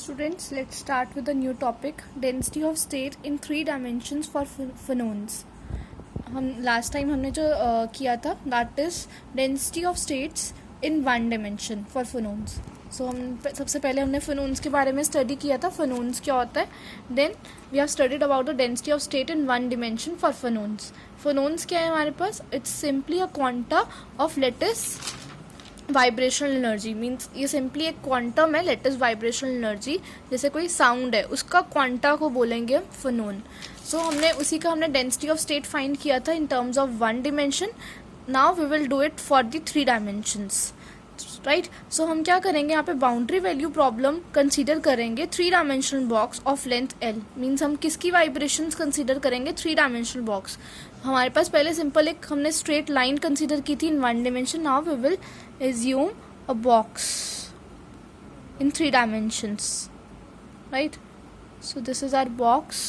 Students, let's start with a new topic, density of state in 3 dimensions for phenones. हम last time हमने जो किया था that is density of states in 1 dimension for phenones. सो हम सबसे पहले हमने phenones के बारे में स्टडी किया था. phenones क्या होता है, then we have studied about the density of state in 1 dimension for phenones. phenones क्या है हमारे पास, it's simply a quanta of lattice vibrational energy. Means ये सिंपली एक क्वांटम है लेटेस्ट वाइब्रेशनल एनर्जी. जैसे कोई साउंड है उसका क्वांटा को बोलेंगे हम फोनोन. सो हमने डेंसिटी ऑफ स्टेट फाइंड किया था in terms of 1 dimension. Now we will do it for the 3 dimensions, right. So हम क्या करेंगे, यहाँ पे बाउंड्री वैल्यू प्रॉब्लम कंसीडर करेंगे 3 dimensional box of length L. Means हम किसकी वाइब्रेशंस कंसीडर करेंगे, 3 dimensional बॉक्स. हमारे पास पहले सिंपल एक हमने स्ट्रेट लाइन कंसीडर की थी in 1 dimension. Now we will assume a box in 3 dimensions, right? So this is our box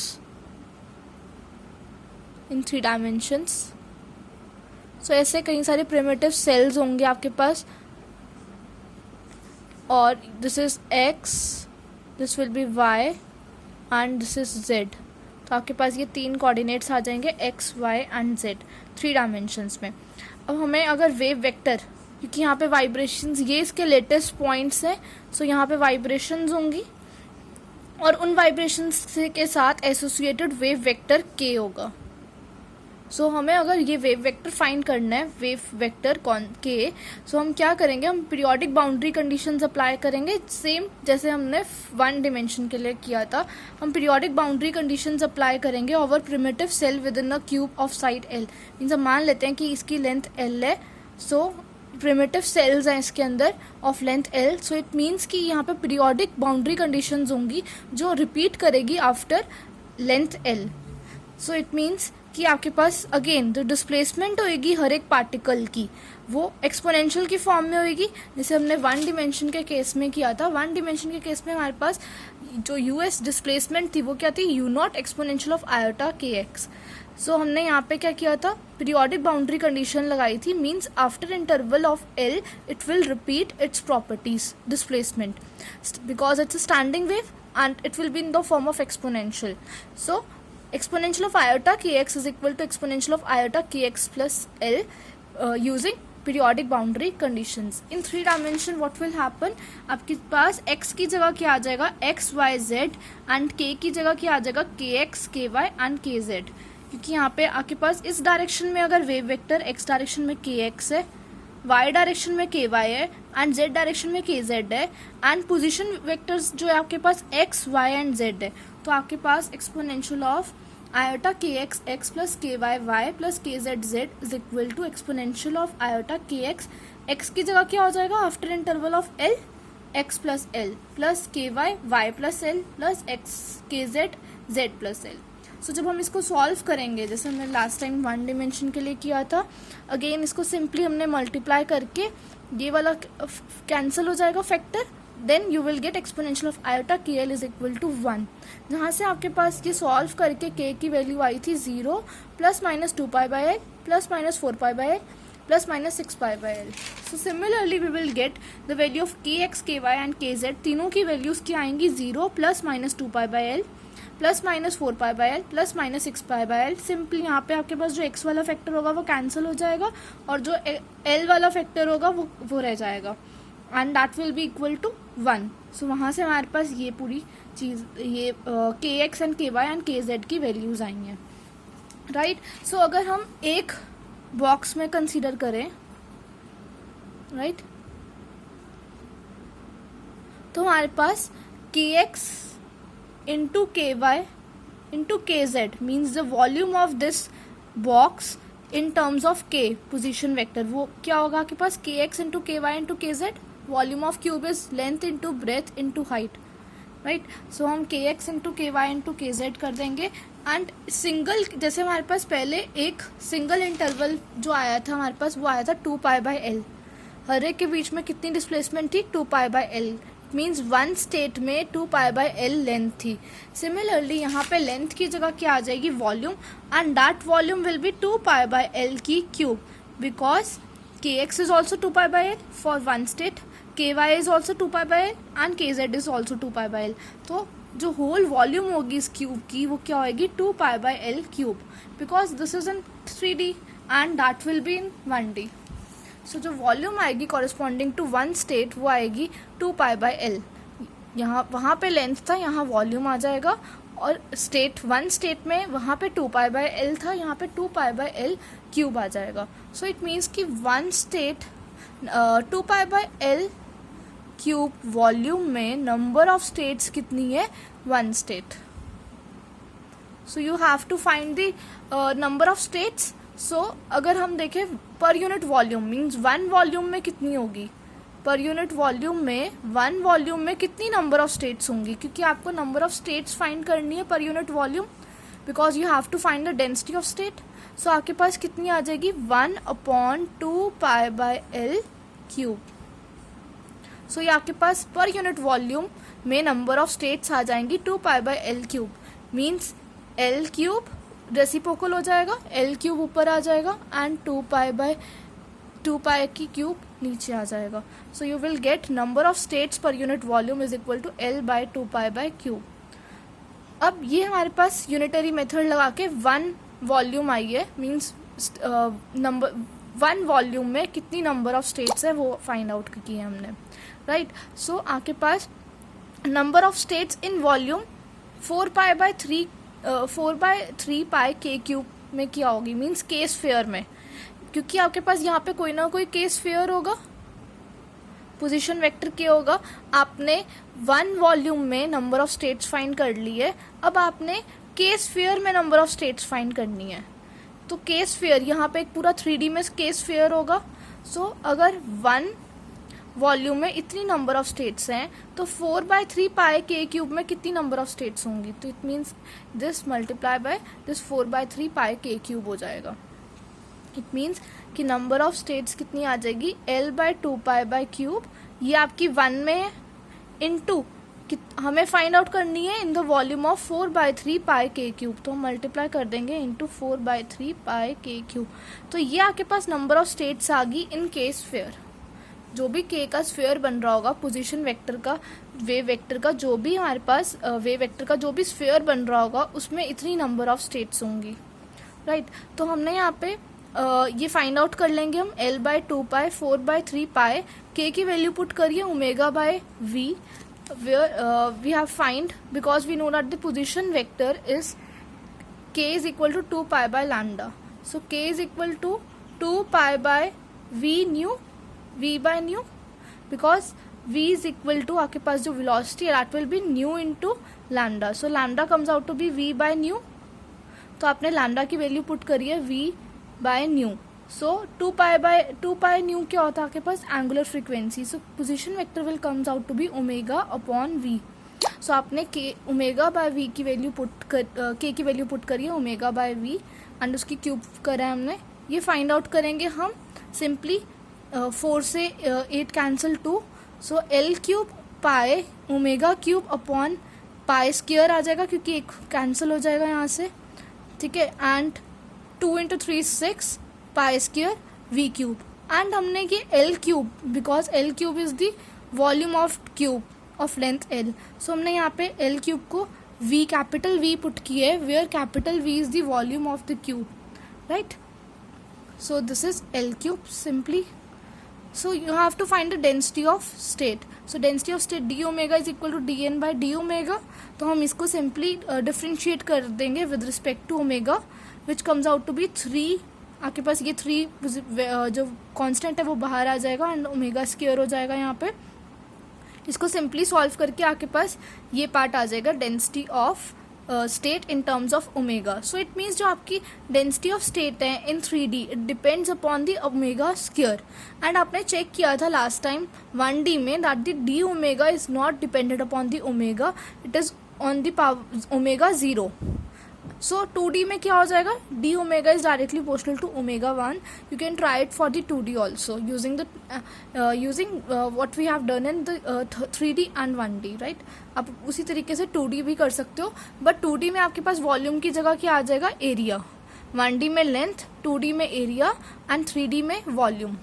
in 3 dimensions. So ऐसे कई सारे primitive cells होंगे आपके पास, और this is x, this will be y and this is z. तो आपके पास ये 3 coordinates आ जाएंगे x, y and z 3 dimensions में. अब हमें अगर वेव वेक्टर, क्योंकि यहाँ पे वाइब्रेशंस ये इसके लेटेस्ट पॉइंट्स हैं, सो यहाँ पे वाइब्रेशंस होंगी और उन वाइब्रेशंस के साथ एसोसिएटेड वेव वेक्टर k होगा. सो हमें अगर ये वेव वेक्टर फाइंड करना है, वेव वेक्टर कौन k, सो हम क्या करेंगे, हम पीरियोडिक बाउंड्री कंडीशंस अप्लाई करेंगे सेम जैसे हमने 1 dimension के लिए किया था. हम पीरियोडिक बाउंड्री कंडीशंस अप्लाई करेंगे over primitive cell within a cube of side l. Means हम मान लेते हैं कि इसकी लेंथ l है, सो प्रिमिटिव सेल्स हैं इसके अंदर of length l. So it means कि यहाँ पे पीरियोडिक बाउंड्री कंडीशंस होंगी जो रिपीट करेगी after length l. So it means कि आपके पास अगेन जो डिस्प्लेसमेंट होएगी हर एक पार्टिकल की, वो एक्सपोनेंशियल की फॉर्म में होएगी. जैसे हमने 1 dimension के केस में किया था. 1 dimension के केस में हमारे पास जो यूएस डिस्प्लेसमेंट थी वो क्या थी, you not exponential of iota के एक्स. सो हमने यहाँ पे क्या किया था, पीरियोडिक बाउंड्री कंडीशन लगाई थी. Means after interval of L it will repeat its properties displacement because it's a standing wave and it will be in the form of exponential. So exponential of iota kx is equal to exponential of iota kx plus l using periodic boundary conditions. In 3 dimension what will happen, आपके पास x की जगह क्या आ जाएगा, x y z, and k की जगह क्या आ जाएगा, kx ky and kz. क्योंकि यहाँ पे आपके पास इस डायरेक्शन में अगर वेव वेक्टर x डायरेक्शन में kx है, y डायरेक्शन में ky है एंड z डायरेक्शन में kz है, एंड पोजीशन वेक्टर्स जो है आपके पास x y एंड z है, तो आपके पास exponential of iota kx x plus ky y plus kz z is equal to exponential of iota kx x की जगह क्या हो जाएगा, after interval of l x plus l plus ky y plus l plus x kz z plus l. सो जब हम इसको solve करेंगे जैसे हमने लास्ट टाइम 1 dimension के लिए किया था, अगेन इसको सिंपली हमने मल्टीप्लाई करके ये वाला कैंसिल हो जाएगा factor, then you will get exponential of iota k l is equal to 1. जहाँ से आपके पास ये सॉल्व करके k की वैल्यू आई थी 0 plus minus 2 pi l plus minus 4 pi l plus minus 6 pi l. So similarly we will get the value of k x k y and k z. तीनों की वैल्यूज की आएंगी 0 plus minus 2 pi l plus minus 4 pi l plus minus 6 pi l. Simply यहाँ पे आपके पास जो x वाला factor होगा वो कैंसिल हो जाएगा और जो एल वाला फैक्टर होगा वो रह जाएगा and that will be equal to 1. So वहाँ से हमारे पास ये पूरी चीज़ ये k x and k y and k z की वैल्यूज आई हैं, राइट. सो अगर हम एक बॉक्स में कंसीडर करें, राइट, तो हमारे पास k x into k y into k z means the volume of this box in terms of k position vector, वो क्या होगा आपके पास, k x into k y into k z. Volume of cube is length into breadth into height, right. So हम k x into k y into k z कर देंगे. And single, जैसे हमारे पास पहले एक सिंगल इंटरवल जो आया था हमारे पास, वो आया था 2 पाई बाई एल. हर एक के बीच में कितनी डिस्प्लेसमेंट थी, 2 pi by L. Means 1 state में 2 पाई बाई एल लेंथ थी. सिमिलरली यहाँ पे लेंथ की जगह क्या आ जाएगी, volume, and that volume will be 2 pi by L की cube because kx is also 2 pi by l for one state ky is also 2 pi by l and kz is also 2 pi by l. तो जो whole volume होगी इस cube की वो क्या होगी 2 pi by l cube, because this is in 3D and that will be in 1D. सो जो volume आएगी कॉरेस्पॉन्डिंग टू वन स्टेट वो आएगी 2 pi by l. यहाँ वहाँ पे लेंथ था, यहाँ वॉल्यूम आ जाएगा, और स्टेट वन स्टेट में वहाँ पे 2 pi by l था, यहाँ पे 2 pi by l क्यूब आ जाएगा. सो इट मीन्स कि one state 2 pi by l cube volume में नंबर ऑफ स्टेट्स कितनी है 1 state. So you have to find the number of states. So अगर हम देखें per unit volume means one volume में कितनी होगी, पर यूनिट वॉल्यूम में वन वॉल्यूम में कितनी नंबर ऑफ स्टेट्स होंगी, क्योंकि आपको नंबर ऑफ स्टेट्स फाइंड करनी है per unit volume, because you have to find the density of state. So आपके पास कितनी आ जाएगी 1/2 pi by l cube. So ये आपके पास पर यूनिट वॉल्यूम में नंबर ऑफ स्टेट्स आ जाएंगी 2 pi by l cube. Means l cube reciprocal हो जाएगा, l क्यूब ऊपर आ जाएगा एंड 2 pi की क्यूब नीचे आ जाएगा. So you will get number of states per unit volume is equal to l by 2 pi by cube. अब ये हमारे पास यूनिटरी मेथड लगा के वन वॉल्यूम आई है, मीन्स नंबर वन वॉल्यूम में कितनी नंबर ऑफ स्टेट्स है वो फाइंड आउट की है हमने, राइट. सो आपके पास number of states in volume 4 pi by 3 pi k cube में क्या होगी, मीन्स के स्फीयर में, क्योंकि आपके पास यहाँ पे कोई ना कोई के स्फीयर होगा, पोजीशन वेक्टर के होगा. आपने वन वॉल्यूम में नंबर ऑफ स्टेट्स फाइंड कर ली है, अब आपने के स्फीयर में नंबर ऑफ स्टेट्स फाइंड करनी है. तो के स्फीयर यहाँ पे एक पूरा 3D में के स्फीयर होगा. सो अगर वन वॉल्यूम में इतनी नंबर ऑफ स्टेट्स हैं तो 4/3 pi k क्यूब में कितनी नंबर ऑफ स्टेट्स होंगी, तो it means this multiply by this 4/3 pi k cube हो जाएगा. इट मीन्स कि नंबर ऑफ स्टेट्स कितनी आ जाएगी l/2 pi by क्यूब. ये आपकी वन में है, इनटू हमें फाइंड आउट करनी है in the volume of 4/3 pi k cube, तो हम मल्टीप्लाई कर देंगे इनटू 4/3 pi k क्यूब. तो ये आपके पास नंबर ऑफ स्टेट्स आ गई इन के स्फीयर. जो भी के का स्फीयर बन रहा होगा, पोजीशन वेक्टर का, वेव वेक्टर का, जो भी हमारे पास वेव वेक्टर का जो भी स्फीयर बन रहा होगा उसमें इतनी नंबर ऑफ स्टेट्स होंगी, राइट. तो हमने यहाँ पे ये फाइंड आउट कर लेंगे हम l/2 pi 4/3 pi k की वैल्यू पुट करिए ω/v, where we have find because we know that the position vector is k is equal to 2 pi by lambda. So k is equal to 2 pi by v by nu, because v is equal to आपके पास जो velocity है that will be nu into lambda. So lambda comes out to be v by nu. तो आपने lambda की value put करी है v by nu. So 2 pi nu क्या होता है आपके पास angular frequency. So position vector will comes out to be ω/v. So आपने ω/v की वैल्यू पुट कर k की वैल्यू पुट करी है ω/v एंड उसकी क्यूब करा है हमने. ये फाइंड आउट करेंगे हम सिंपली 4 से 8 cancel 2. So l cube pi ω³ upon pi square आ जाएगा, क्योंकि एक कैंसिल हो जाएगा यहाँ से, ठीक है. And 2 × 3 6 pi square v cube. And हमने ये l cube, because l cube is the volume of cube of length l. So हमने यहाँ पे l क्यूब को v कैपिटल V पुट किया है, where capital V is the volume of the cube, right. So this is l cube simply. So you have to find the density of state. So density of state d omega is equal to dn by d omega. तो हम इसको simply differentiate कर देंगे with respect to omega, which comes out to be 3. आपके पास ये 3 जो constant है वो बाहर आ जाएगा and omega square हो जाएगा यहाँ पे. इसको simply solve करके आपके पास ये part आ जाएगा density of state in terms of omega. So it means जो आपकी density of state है in 3D it depends upon the omega square. And आपने चेक किया था last time 1D में that the d omega is not dependent upon the omega, it is on the power omega 0. So 2D में क्या हो जाएगा, d omega is directly proportional to omega 1. You can try it for the 2D also using what we have done in the 3D and 1D, right. आप उसी तरीके से 2D भी कर सकते हो, बट 2D में आपके पास वॉल्यूम की जगह क्या आ जाएगा, एरिया. 1D में लेंथ, 2D में एरिया एंड 3D में वॉल्यूम.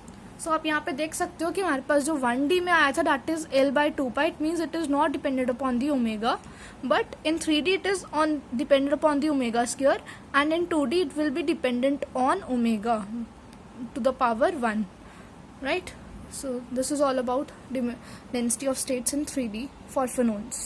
सो आप यहाँ पे देख सकते हो कि हमारे पास जो 1D में आया था that is L/2 it means it is not depended upon the omega, but in 3D it is on depended upon the omega square, and in 2D it will be dependent on omega to the power 1, right? So this is all about density of states in 3D for phenones.